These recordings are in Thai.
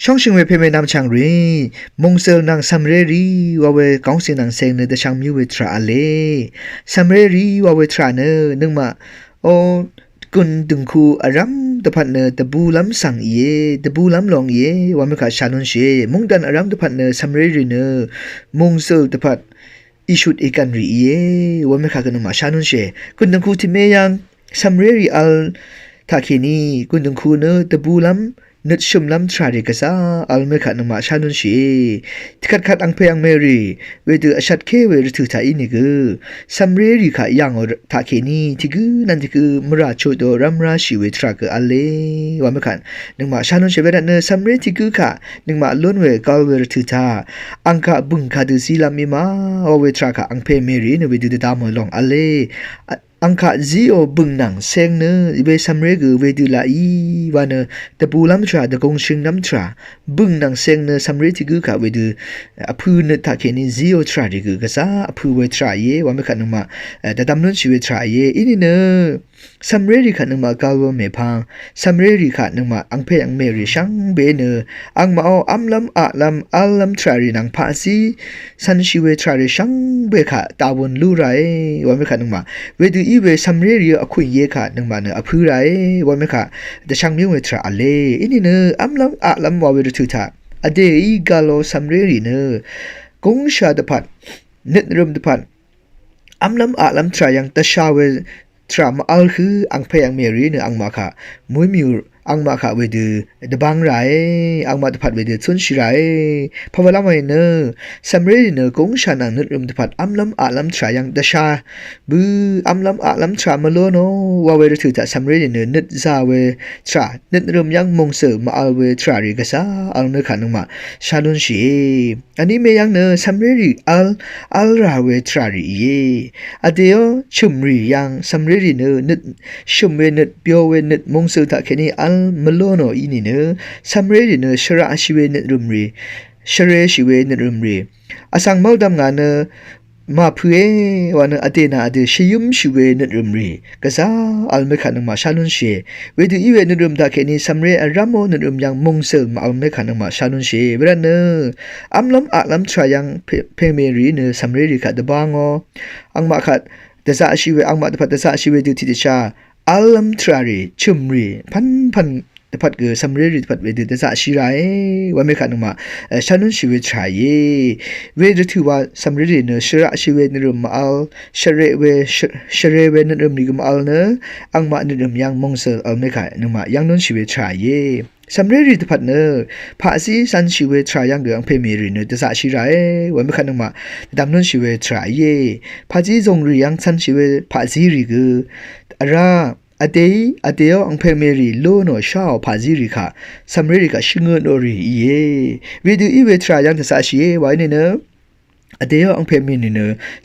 ช่องชิงเวเพเมนำช่างรีมงเซลนางซัมเรรีว่าเวกองสินางเซงเนแต่ช่างมิวเวทราเลซัมเรรีว่าเวทราเนนึงมาโอกุนดึงคูอารัมตะพันเนตะบูลัมสังเยตะบูลัมลองเยว่าไม่ขาดชานุนเชมงดันอารัมตะพันเนซัมเรรีเนมงเซลตะพัดอิชุดอีกันรีเยว่าไม่ขาดกันมาชานุนเชกุนดึงคูที่เมยังซัมเรรีอัลทาเคนีกุนดึงคูเนตะบูลัมนึดชุมล้ำทราริกษาอัลเมขัดนมาชานุนชีที่ขัดอังเพยังเมรีเวดืออชัดเคเวรถือถ่ายนี่กือซัมเรรีขะยังอทาเคนีที่กือนั่นที่กือมราชโดรัมราชีเวทรากอัลเลว่าเมขัดนึงมาชานุนชีเวดันเนซัมเรที่กือขะนึงมาล้วนเวกอลเวรถือถ่าอังกะบุงคาดูซีลามิมาว่าเวทรากอังเพเมรีเนเวดือดามอลองอัลเลอังคาซีโอบึงหนังเซงเนเวซัมเรกเวดูลาอีวานเนตะปูลัมทราตะกงชิงน้ำทราบึงหนังเซงเนซัมเรติกุกะเวดูอพูเนตะเคนิซีโอทราดิกุกะซาอพูเวทราเยวามิขันนมาตะดำนุนชีเวทราเยอินี่เนซัมเรริขันนมากาลวเมพังซัมเรริขันนมาอังเพยังเมริชังเบเนอังมาเอาอัมลัมอะลัมอัลลัมทรารินังพาซีซันชีเวทราริชังเบคะตาวนลูไรวามิขันนมาเวดูอีเวซัมเรรีอคุยเยค่ะนึงมาเนอพูไรว่าไม่ค่ะแต่ช่างมิวเวทราอเลอินี่เนออัมลัมอะลัมวาเวรทุตาอเดอีกาโลซัมเรรีเนอกงชาดพัดเนตรมดพัดอัมลัมอะลัมทรายังตะชาเวทรามาอัลคืออังเพยังเมรีเนออังมาค่ะมวยมิวอังมาค่ะเวดูเดบังไรอังมาตพัดเวดูซุนชิไรพอเวลาไม่เนอซัมเรรีเนอกงชานังเนตรมดพัดอัมลัมอะลัมทรายังตะชาบืออัมลัมอะลัมทรามาโลโนว่าเวรถือแต่ซัมเรรีเนนึดซาเวทรานึดเริ่มยังมงเสมาอัลเวทราริกษาอัลเนขันนึงมาชาลุนชีอันนี้ไม่ยังเนอซัมเรรีอัลราเวทราริเยอเดียวชุมรียังซัมเรรีเนนึดชุมเวนึดเปียวเวนึดมงเสตะแค่นี้อัลมาโลโนอินี่เนซัมเรรีเนชระชิเวนึดรุมรีชเรชิเวนึดรุมรีอาสังเมาดำงานเนมาพูเอวันอเดนาอเดชิยุมชิเวนึดรุมรีกะซาอัลเมขันมาชาลุนเชเวดูอีเวนึดรุมตาเคนีซัมเรอรามโมนึดรุมยังมงเซลมาอัลเมขันมาชาลุนเชเวรเนอัมลัมอะลัมทรายังเพเมรีเนซัมเรริกะดบางออังมาขัดตะซาชิเวอังมาตะพัดตะซาชิเวดูทิติชาอัลลัมทรารีชุมรีพันตะพัดเกซัมเรริตะพัดเวดูตะซาชิไรว่าไม่ขันมาชาลุนชิเวทรายเวรถือว่าซัมเรริเนชระชิเวนึดรุมมาอัลชเรเวนึดรุมนิกมาอัลเนอังมานึดรุมยังมงเซลอัลไม่ขันนึมายังนุนชิเวทรายซัมเรริตะพัดเนพาซีซันชิเวทรายังเดืองเพเมรีเนตะซาชิไรว่าไม่ขันมาดำนุนชิเวทรายพาซีจงรียังซันชิเวพาซีริกอะราอเดยอังเพเมรีโลโนชาวพาซิริคาซัมเรริกาชิงเงโนรีเยเวดูอีเวทรายังตะซาชิไว้เนเนอเดียวอังเพมินเน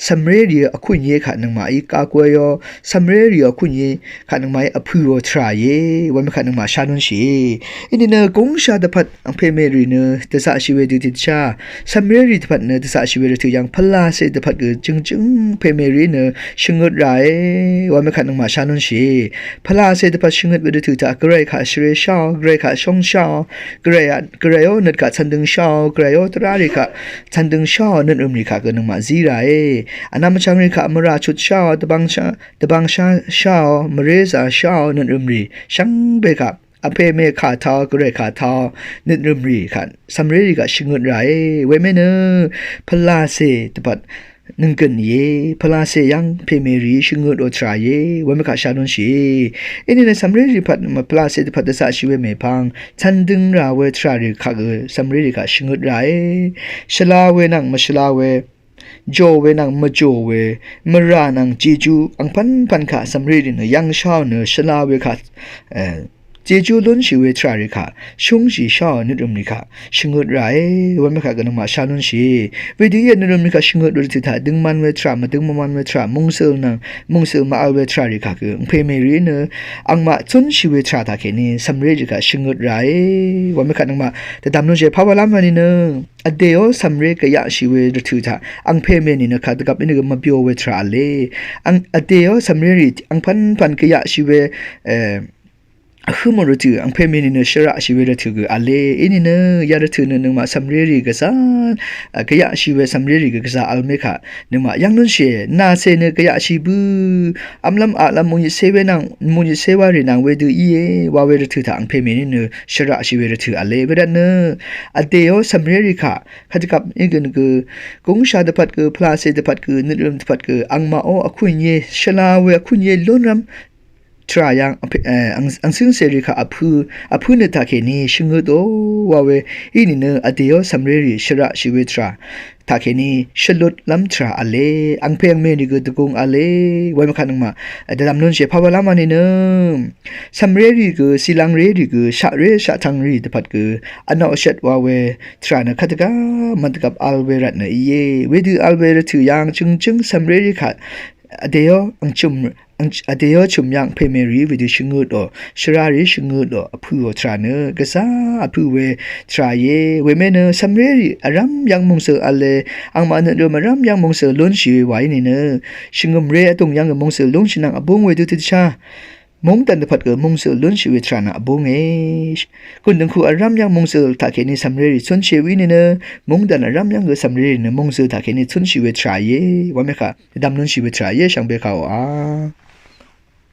ซัมเรรีอคุนเยขันนังมาอีกากวยอซัมเรรีอคุนเยขันนังมาอพูโอทราเยวันขันนังมาชานุนชีอินเนกงชาดพัดอังเพเมรีเนตะสะชิเวดูติชาซัมเรรีตพัดเนตะสะชิเวตุยังพลาเซตพัดกจึงเพเมรีเนชงดไรวันขันนังมาชานุนชีพลาเซตพัดชงดเวตุตากรายขาชเรชากรายขาชงชากรายโอนัดกาชันดึงชากรายโอตราริกาชันดึงชานันริกากันมาซีไรอันนั้นมันช่างริกามราชุดชาตบังชาชามเรซาชานันริมรีช่างเบกับอเพเมขาทากเรขาทานันริมรีขันสัมเรริกาชิงุดไรเวเมเนพลาเซตบัดนึงกันเยพลาเซยังเพเมรีชิงุดโอทรายเยเวเมขาชาดนชีอินี่ในสัมเรริพัดมาพลาเซตพัดตะสาชิเวเมพังชันดึงราเวทราริกาสัมเรริกาชิงุดไรชลาเวนังมาชลาเวโจเวนังมาโจเวมรานังจีจูอังพันขาสัมเรรินยังชาวเนชลาเวขาเจจูลุนชิเวทราริกาชงชีชาวนิดรุมนิกาชิงุดไรวันไม่ขากันมาชาลุนชีวิธีนิดรุมนิกาชิงุดรุติธาดึงมันเวทรามาดึงมันเวทรามงเซลมาอัลเวทราริกาคือเพเมรีเนอังมาจุนชิเวทราตาเคนีสัมเรริกาชิงุดไรวันไม่ขากันมาแต่ดำนุเจพาวลามานีเนอเดียวสัมเรกยะชิเวรตุธาอังเพเมนีนะคะตะกับอินกมาเปียวเวทราเลอังอเดียวสัมเรริอังพันกยะชิเว คือมรถืออังเพมินิเนชระชีเวรถืออเลอินิเนยาระถือนึงมาสัมเรรีกษากะยะชีเวสัมเรรีกษาอัลเมคะนึงมายังนุนเชนาเซเนกะยะชีบูอัมลัมอาลัมมุยเซเวนังมุยเซวารีนังเวดูอีเอวาเวรถือทางเพมินิเนชระชีเวรถืออเลเวดันเนอเดโอสัมเรรีคะขัดกับอีกนึงกงชาดพัดกพลาเซดพัดกนิรมพัดกอังมาโออคุญเยชลาเวอคุญเยลุนรัมทรายังอังซึ่งเสรีค่ะอพูเนตาเคนีชิงโดว่าเวอินิเนออเดียวสัมเรรีชระชีวิตราตาเคนีชลุดลัมทราอเลอังเพียงเมนิกตะกงอเลไว้มาคันมาแต่ดำนนเชพาวลามานิเนสัมเรรีกสิลังเรรีกชะเรชะทังรีตพัดกอันนอเชตว่าเวทรานะคัตกามันกับอัลเวรัตเนเยเวดูอัลเวรัตถือยังจึงสัมเรรีค่ะเดียวอังจุมอเดียวชุมยังเพเมรีวิดีชงุดอชราริชงุดอพูอทราเนกษาอพูเวทราเยเวเมเนสัมเรรีอารัมยังมงเซออเลอังมาเนเดมารัมยังมงเซอล้นชีไว้นี่เนชงมเรตงยังมงเซอล้นชินังอบงเวดุติชามงตันพัดเกมงเซอล้นชีวิตรานะอบงเอคุณดังคูอารัมยังมงเซอตาเคนิสัมเรรีชนชีวินี่เนมงดันอารัมยังสัมเรรีเนมงเซอตาเคนิชนชีวิตราเยว่าไหมคะดำนนชีวิตราเยช่างเบเขา